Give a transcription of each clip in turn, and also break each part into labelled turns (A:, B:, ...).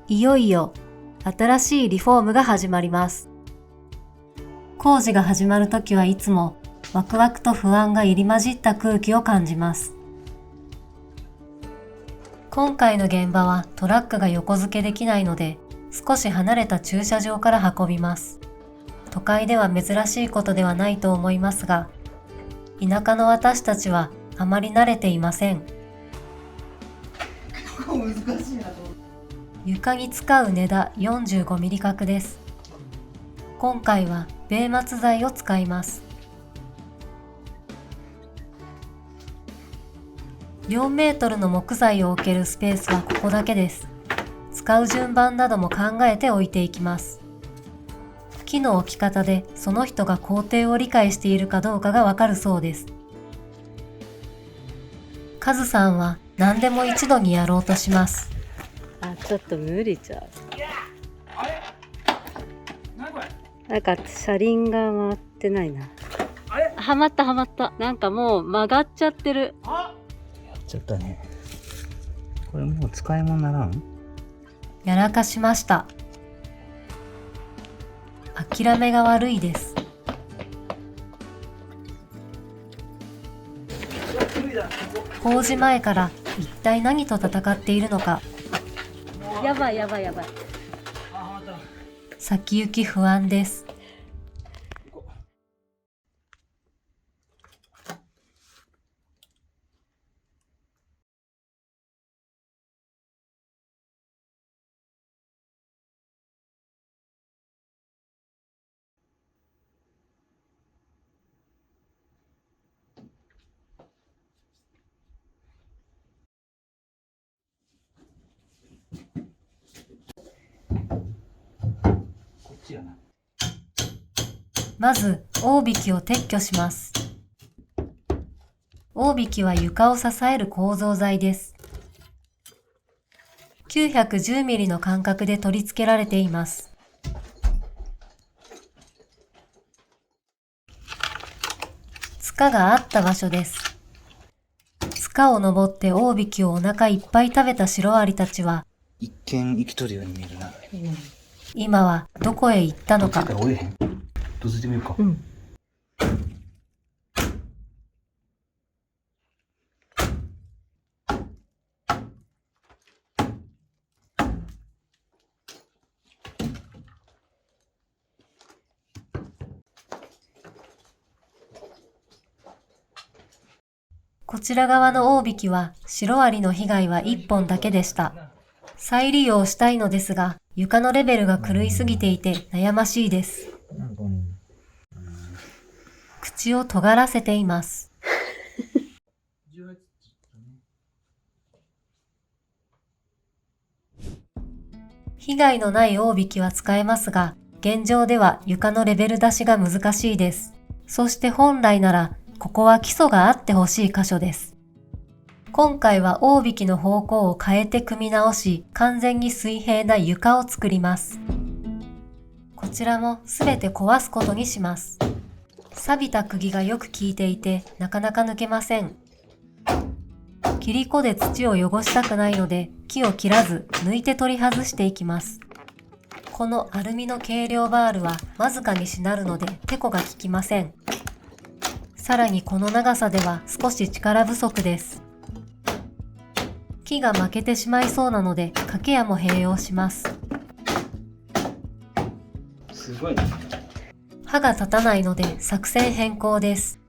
A: いよいよ新しいリフォームが始まります。工事が始まるときはいつもワクワクと不安が入り混じった空気を感じます。今回の現場はトラックが横付けできないので、少し離れた駐車場から運びます。都会では珍しいことではないと思いますが、田舎の私たちはあまり慣れていません。
B: 難しいなと。
A: 床に使う根太 45mm 角です。今回は米松材を使います。4メートルの木材を置けるスペースはここだけです。使う順番なども考えて置いていきます。木の置き方でその人が工程を理解しているかどうかがわかるそうです。カズさんは何でも一度にやろうとします。
C: ちょっと無理ちゃう。
B: あれ？何これ？
C: なんか車輪が回ってないな。
B: あれ？
C: はまったはまった。なんかもう曲がっちゃってる。
B: あ？
D: やっちゃったね。これもう使い物ならん？
A: やらかしました。諦めが悪いです。工事前から一体何と戦っているのか。
C: やばいやばいやばい。
A: 先行き不安です。まず、大引きを撤去します。大引きは床を支える構造材です。910ミリの間隔で取り付けられています。塚があった場所です。塚を登って大引きをお腹いっぱい食べたシロアリたちは、
D: 一見生きとるように見えるな。
A: 今はどこへ行ったのか。
D: どっちから折れへん？どついてみようか。
A: こちら側の大引きはシロアリの被害は1本だけでした。再利用したいのですが、床のレベルが狂いすぎていて悩ましいです。口を尖らせています。被害のない大引きは使えますが、現状では床のレベル出しが難しいです。そして本来なら、ここは基礎があってほしい箇所です。今回は大引きの方向を変えて組み直し、完全に水平な床を作ります。こちらもすべて壊すことにします。錆びた釘がよく効いていて、なかなか抜けません。切り子で土を汚したくないので、木を切らず抜いて取り外していきます。このアルミの軽量バールはわずかにしなるので、テコが効きません。さらにこの長さでは少し力不足です。木が負けてしまいそうなので、掛け矢も併用します。
D: すごいね。
A: 刃が立たないので作戦変更です。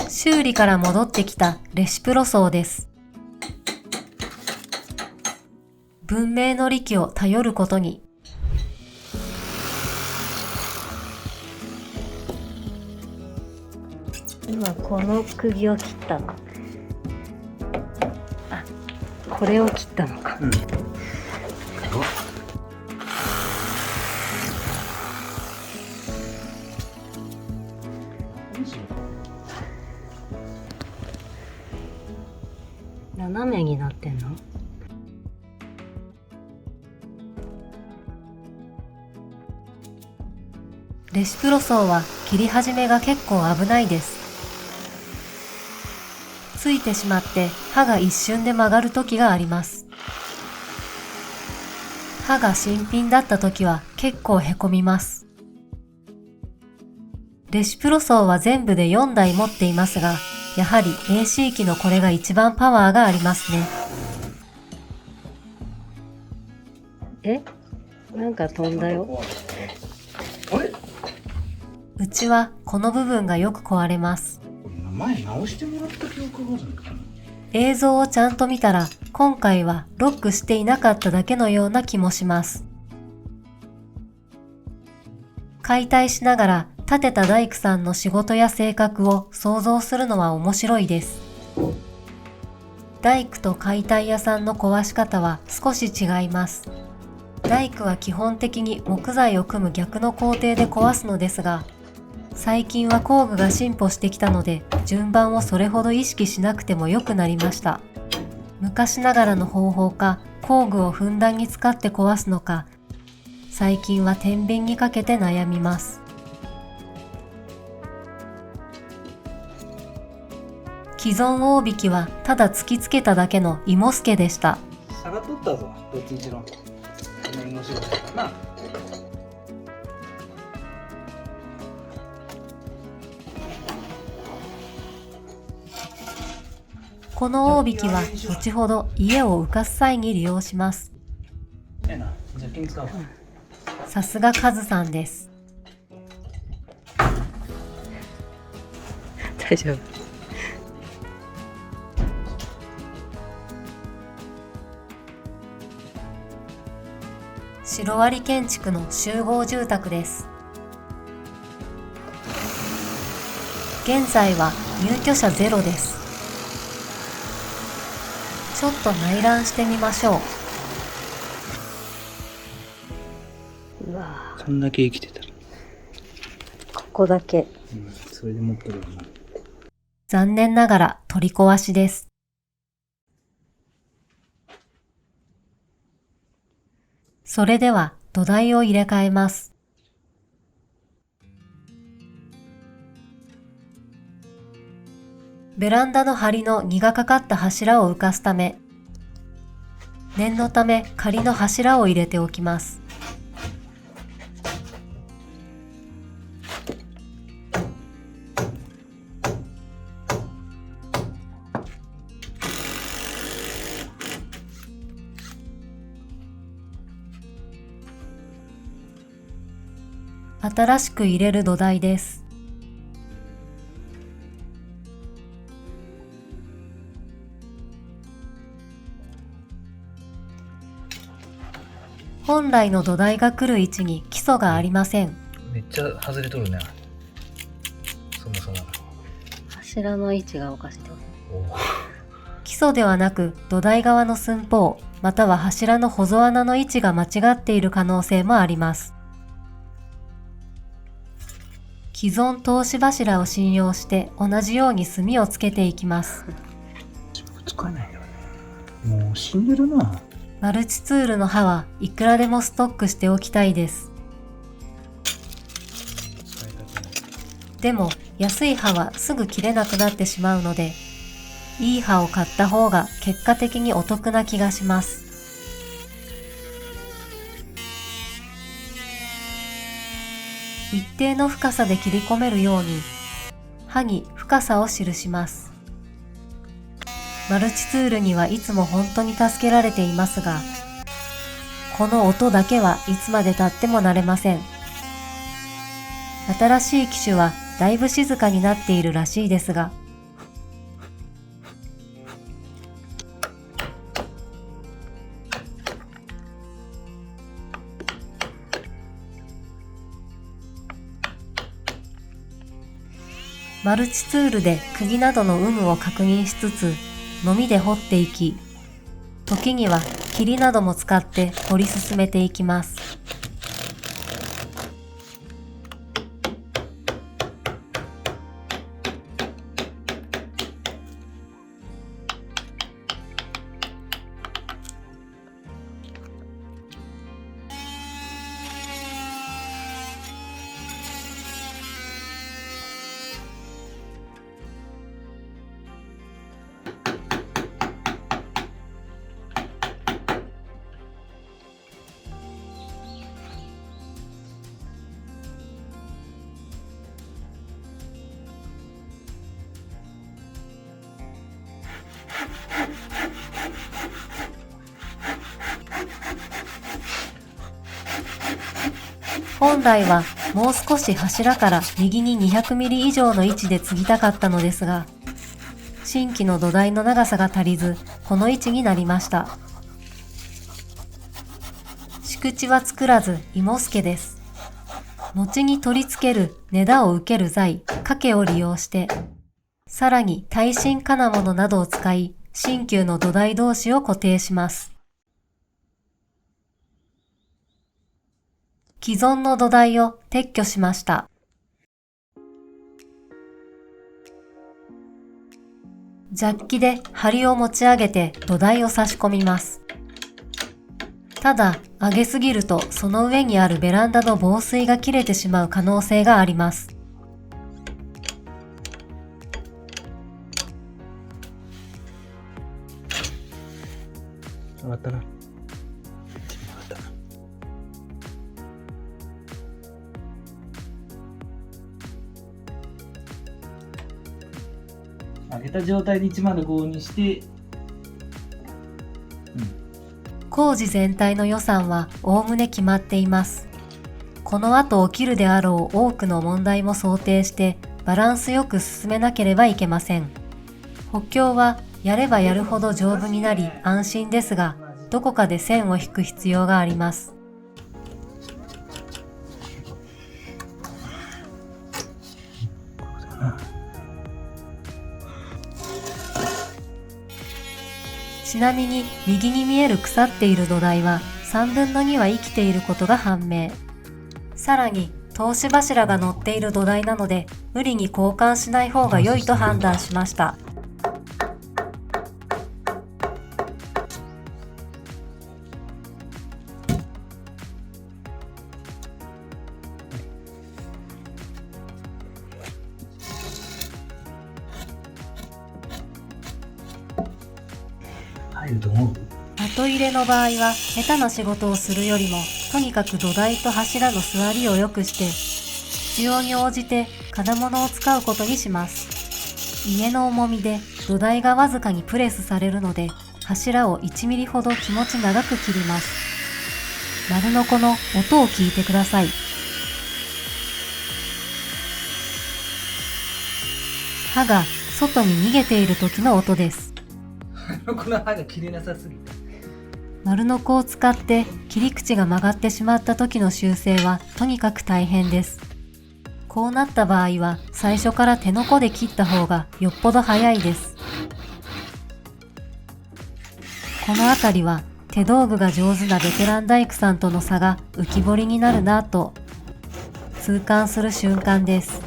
A: 修理から戻ってきたレシプロソーです。文明の利器を頼ることに。
C: 今この釘を切ったの。これを切ったのか。斜めになってんの？
A: レシプロソーは切り始めが結構危ないです。ついてしまって刃が一瞬で曲がる時があります。刃が新品だった時は結構へこみます。レシプロソーは全部で4台持っていますが、やはり AC 機のこれが一番パワーがありますね。
C: なんか飛んだよ。
B: あれ
A: うちはこの部分がよく壊れます。
B: 前直してもらった記憶があるんだけど。
A: 映像をちゃんと見たら、今回はロックしていなかっただけのような気もします。解体しながら建てた大工さんの仕事や性格を想像するのは面白いです。大工と解体屋さんの壊し方は少し違います。大工は基本的に木材を組む逆の工程で壊すのですが、最近は工具が進歩してきたので、順番をそれほど意識しなくても良くなりました。昔ながらの方法か、工具をふんだんに使って壊すのか、最近は天秤にかけて悩みます。既存大引きはただ突きつけただけの芋助でした。
B: 差が取ったぞ、どっちにしろ。面白いかな。
A: この大引きは後ほど家を浮かす際に利用します。
B: ええな、じゃあ金使おう。
A: さすがカズさんです。
C: 大丈夫。
A: シロアリ建築の集合住宅です。現在は入居者ゼロです。ちょっと内覧してみましょう。
C: うわ
B: そんだけ生きてたら。
C: ここだけ。
B: それで持ってるよな。
A: 残念ながら取り壊しです。それでは土台を入れ替えます。ベランダの梁の荷がかかった柱を浮かすため、念のため仮の柱を入れておきます。新しく入れる土台です。本来の土台が来る位置に基礎がありません。
B: めっちゃ外れとるね。そもそも。
C: 柱の位置がおかしい。
A: 基礎ではなく土台側の寸法、または柱のほぞ穴の位置が間違っている可能性もあります。既存通し柱を信用して同じように炭をつけていきます。
B: 使えないんだよね。もう死んでるな。
A: マルチツールの刃はいくらでもストックしておきたいです。でも安い刃はすぐ切れなくなってしまうので、いい刃を買った方が結果的にお得な気がします。一定の深さで切り込めるように刃に深さを記します。マルチツールにはいつも本当に助けられていますが、この音だけはいつまで経っても慣れません。新しい機種はだいぶ静かになっているらしいですが、マルチツールで釘などの有無を確認しつつ、のみで掘っていき、時には霧なども使って掘り進めていきます。本来はもう少し柱から右に200ミリ以上の位置で継ぎたかったのですが、新規の土台の長さが足りず、この位置になりました。敷地は作らず芋助です。後に取り付ける根太を受ける材、掛を利用して、さらに耐震金物などを使い、新旧の土台同士を固定します。既存の土台を撤去しました。ジャッキで梁を持ち上げて土台を差し込みます。ただ、上げすぎるとその上にあるベランダの防水が切れてしまう可能性があります。
D: 上がったな。
B: 上げた状態で105にして、
A: 工事全体の予算はおおむね決まっています。この後起きるであろう多くの問題も想定してバランスよく進めなければいけません。補強はやればやるほど丈夫になり安心ですが、どこかで線を引く必要があります。ちなみに右に見える腐っている土台は3分の2は生きていることが判明。さらに通し柱が乗っている土台なので無理に交換しない方が良いと判断しました。
D: 入ると思う？
A: 後入れの場合は下手な仕事をするよりもとにかく土台と柱の座りを良くして必要に応じて金物を使うことにします。家の重みで土台がわずかにプレスされるので柱を1ミリほど気持ち長く切ります。丸のこの音を聞いてください。刃が外に逃げている時の音です。
B: この刃が切れなさすぎた。
A: 丸ノコを使って切り口が曲がってしまった時の修正はとにかく大変です。こうなった場合は最初から手のこで切った方がよっぽど早いです。このあたりは手道具が上手なベテラン大工さんとの差が浮き彫りになるなぁと痛感する瞬間です。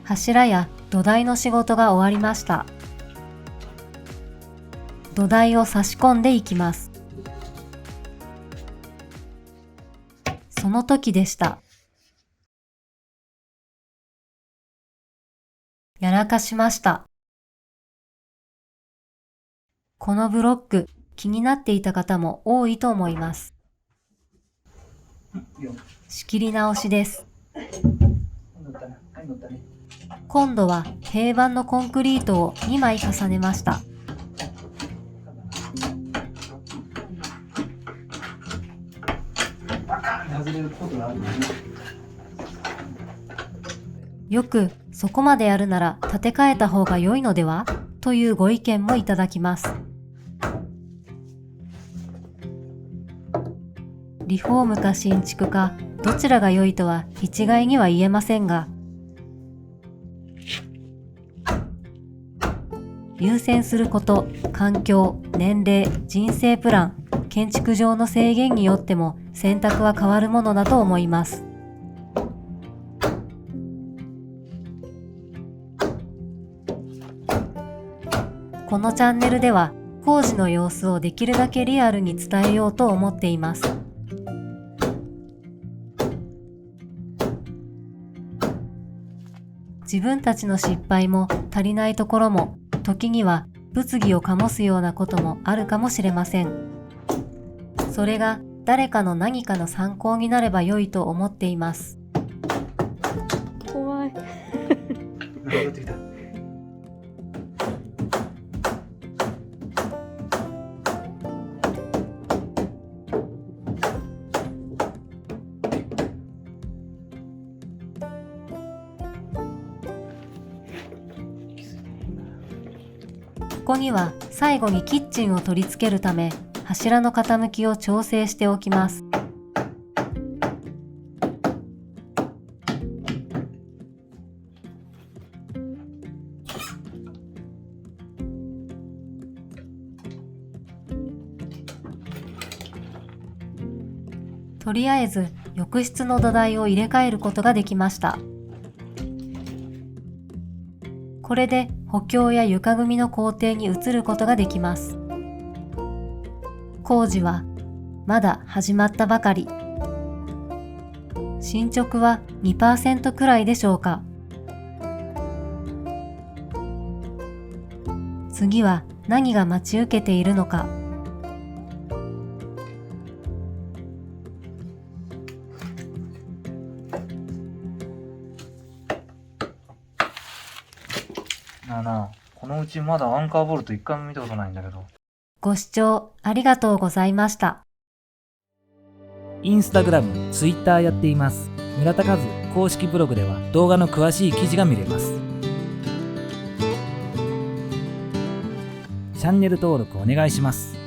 A: 柱や土台の仕事が終わりました。土台を差し込んでいきます。その時でした。やらかしました。このブロック、気になっていた方も多いと思います。仕切り直しです。今度は平板のコンクリートを2枚重ねました。よくそこまでやるなら建て替えた方が良いのではというご意見もいただきます。リフォームか新築かどちらが良いとは一概には言えませんが、優先すること、環境、年齢、人生プラン、建築上の制限によっても選択は変わるものだと思います。このチャンネルでは工事の様子をできるだけリアルに伝えようと思っています。自分たちの失敗も足りないところも時には物議を醸すようなこともあるかもしれません。それが誰かの何かの参考になれば良いと思っています。
C: 怖い。
B: 戻ってきた。
A: こには最後にキッチンを取り付けるため、柱の傾きを調整しておきます。とりあえず浴室の土台を入れ替えることができました。これで補強や床組みの工程に移ることができます。工事はまだ始まったばかり。進捗は 2% くらいでしょうか。次は何が待ち受けているのか。
D: なあなあ、このうちまだアンカーボルト一回も見たことないんだけど。
A: ご視聴ありがとうございました。
E: インスタグラム、ツイッターやっています。村田和公式ブログでは動画の詳しい記事が見れます。チャンネル登録お願いします。